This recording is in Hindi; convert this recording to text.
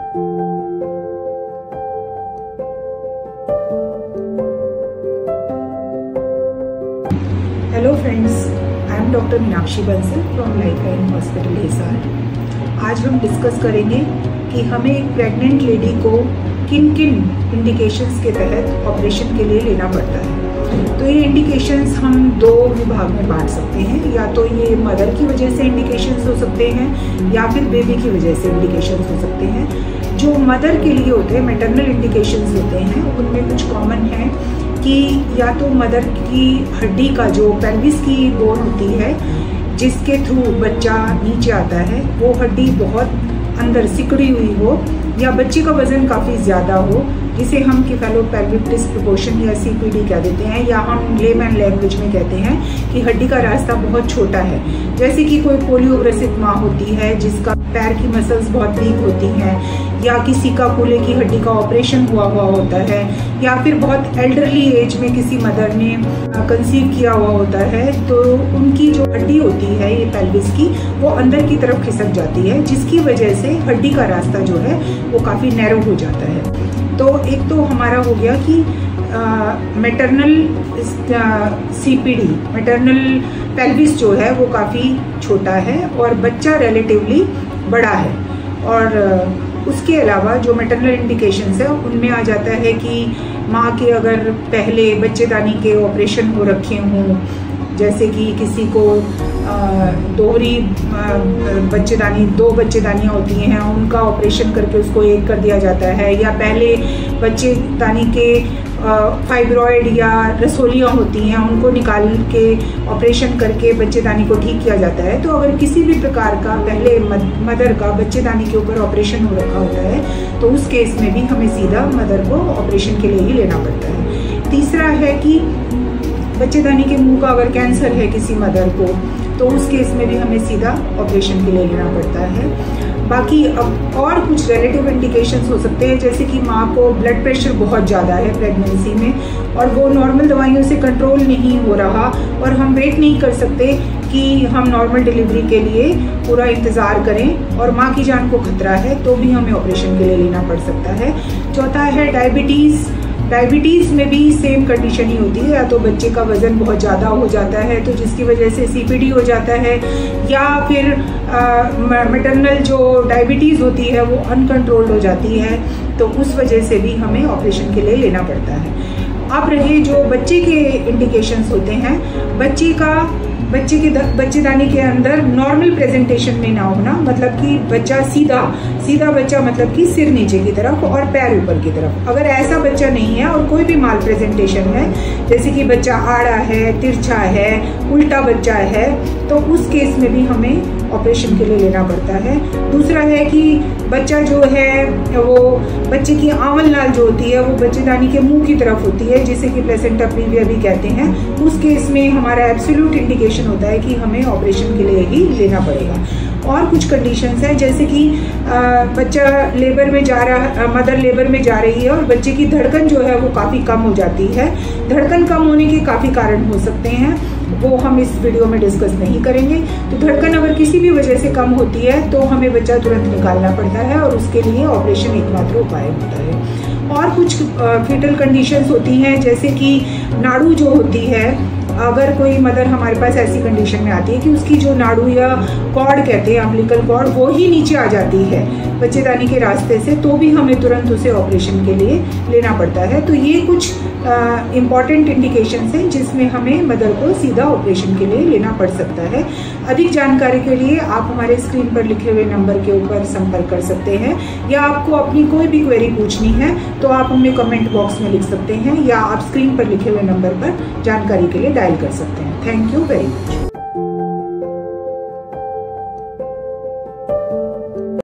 Hello friends, I am doctor Meenakshi Bansal from lifeline hospital Hisar. आज हम डिस्कस करेंगे कि हमें एक प्रेग्नेंट लेडी को किन किन इंडिकेशंस के तहत ऑपरेशन के लिए लेना पड़ता है। तो ये इंडिकेशंस हम दो विभाग में बांट सकते हैं, या तो ये मदर की वजह से इंडिकेशंस हो सकते हैं या फिर बेबी की वजह से इंडिकेशंस हो सकते हैं। जो मदर के लिए होते हैं, मैटरनल इंडिकेशंस होते हैं, उनमें कुछ कॉमन है कि या तो मदर की हड्डी का जो पेल्विस की बोन होती है जिसके थ्रू बच्चा नीचे आता है, वो हड्डी बहुत अंदर सिकुड़ी हुई हो, या बच्चे का वजन काफ़ी ज़्यादा हो, जिसे हम केफेलोपेल्विक डिस्प्रोपोर्शन या सीपीडी कह देते हैं, या हम लेमैन लैंग्वेज में कहते हैं कि हड्डी का रास्ता बहुत छोटा है। जैसे कि कोई पोलियोग्रसित माँ होती है जिसका पैर की मसल्स बहुत वीक होती हैं, या किसी का कूल्हे की हड्डी का ऑपरेशन हुआ होता है, या फिर बहुत एल्डरली एज में किसी मदर ने कंसीव किया हुआ होता है, तो उनकी जो हड्डी होती है ये पेल्विस की, वो अंदर की तरफ खिसक जाती है, जिसकी वजह से हड्डी का रास्ता जो है वो काफ़ी नैरो हो जाता है। तो एक तो हमारा हो गया कि मैटरनल सीपीडी, मैटरनल पेल्विस जो है वो काफ़ी छोटा है और बच्चा रिलेटिवली बड़ा है। और उसके अलावा जो मैटरनल इंडिकेशंस है उनमें आ जाता है कि माँ के अगर पहले बच्चेदानी के ऑपरेशन हो रखे हों, जैसे कि किसी को दोहरी बच्चेदानी, दो बच्चेदानियाँ होती हैं, उनका ऑपरेशन करके उसको एक कर दिया जाता है, या पहले बच्चेदानी के फाइब्रॉइड या रसोलियाँ होती हैं, उनको निकाल के ऑपरेशन करके बच्चेदानी को ठीक किया जाता है। तो अगर किसी भी प्रकार का पहले मदर का बच्चेदानी के ऊपर ऑपरेशन हो रखा होता है तो उस केस में भी हमें सीधा मदर को ऑपरेशन के लिए ही लेना पड़ता है। तीसरा है कि बच्चेदानी के मुंह का अगर कैंसर है किसी मदर को, तो उस केस में भी हमें सीधा ऑपरेशन के लिए लेना पड़ता है। बाकी अब और कुछ रिलेटिव इंडिकेशंस हो सकते हैं, जैसे कि माँ को ब्लड प्रेशर बहुत ज़्यादा है प्रेगनेंसी में और वो नॉर्मल दवाइयों से कंट्रोल नहीं हो रहा, और हम वेट नहीं कर सकते कि हम नॉर्मल डिलीवरी के लिए पूरा इंतज़ार करें और माँ की जान को खतरा है, तो भी हमें ऑपरेशन के लिए लेना पड़ सकता है। चौथा है डायबिटीज़। डायबिटीज़ में भी सेम कंडीशन ही होती है, या तो बच्चे का वज़न बहुत ज़्यादा हो जाता है तो जिसकी वजह से सीपीडी हो जाता है, या फिर मैटरनल जो डायबिटीज़ होती है वो अनकंट्रोल्ड हो जाती है, तो उस वजह से भी हमें ऑपरेशन के लिए लेना पड़ता है। अब रहे जो बच्चे के इंडिकेशंस होते हैं, बच्चेदानी के अंदर नॉर्मल प्रेजेंटेशन में ना होना, मतलब कि बच्चा सीधा बच्चा, मतलब कि सिर नीचे की तरफ और पैर ऊपर की तरफ। अगर ऐसा बच्चा नहीं है और कोई भी माल प्रेजेंटेशन है, जैसे कि बच्चा आड़ा है, तिरछा है, उल्टा बच्चा है, तो उस केस में भी हमें ऑपरेशन के लिए लेना पड़ता है। दूसरा है कि बच्चा जो है वो बच्चे की आंवल नाल जो होती है वो बच्चेदानी के मुंह की तरफ होती है, जिसे कि प्लेसेंटा प्रीविया भी कहते हैं। उस केस में हमारा एब्सोल्यूट इंडिकेशन होता है कि हमें ऑपरेशन के लिए ही लेना पड़ेगा। और कुछ कंडीशंस हैं, जैसे कि बच्चा लेबर में जा रहा, मदर लेबर में जा रही है और बच्चे की धड़कन जो है वो काफ़ी कम हो जाती है। धड़कन कम होने के काफ़ी कारण हो सकते हैं, वो हम इस वीडियो में डिस्कस नहीं करेंगे। तो धड़कन अगर किसी भी वजह से कम होती है तो हमें बच्चा तुरंत निकालना पड़ता है और उसके लिए ऑपरेशन एकमात्र उपाय होता है। और कुछ फीटल कंडीशंस होती हैं, जैसे कि नाड़ू जो होती है, अगर कोई मदर हमारे पास ऐसी कंडीशन में आती है कि उसकी जो नाड़ू या कॉर्ड कहते हैं, अम्बिलिकल कॉर्ड, वो ही नीचे आ जाती है बच्चेदानी के रास्ते से, तो भी हमें तुरंत उसे ऑपरेशन के लिए लेना पड़ता है। तो ये कुछ इम्पॉर्टेंट इंडिकेशंस हैं जिसमें हमें मदर को सीधा ऑपरेशन के लिए लेना पड़ सकता है। अधिक जानकारी के लिए आप हमारे स्क्रीन पर लिखे हुए नंबर के ऊपर संपर्क कर सकते हैं, या आपको अपनी कोई भी क्वेरी पूछनी है तो आप हमें कमेंट बॉक्स में लिख सकते हैं, या आप स्क्रीन पर लिखे हुए नंबर पर जानकारी के लिए डायल कर सकते हैं। Thank you very much.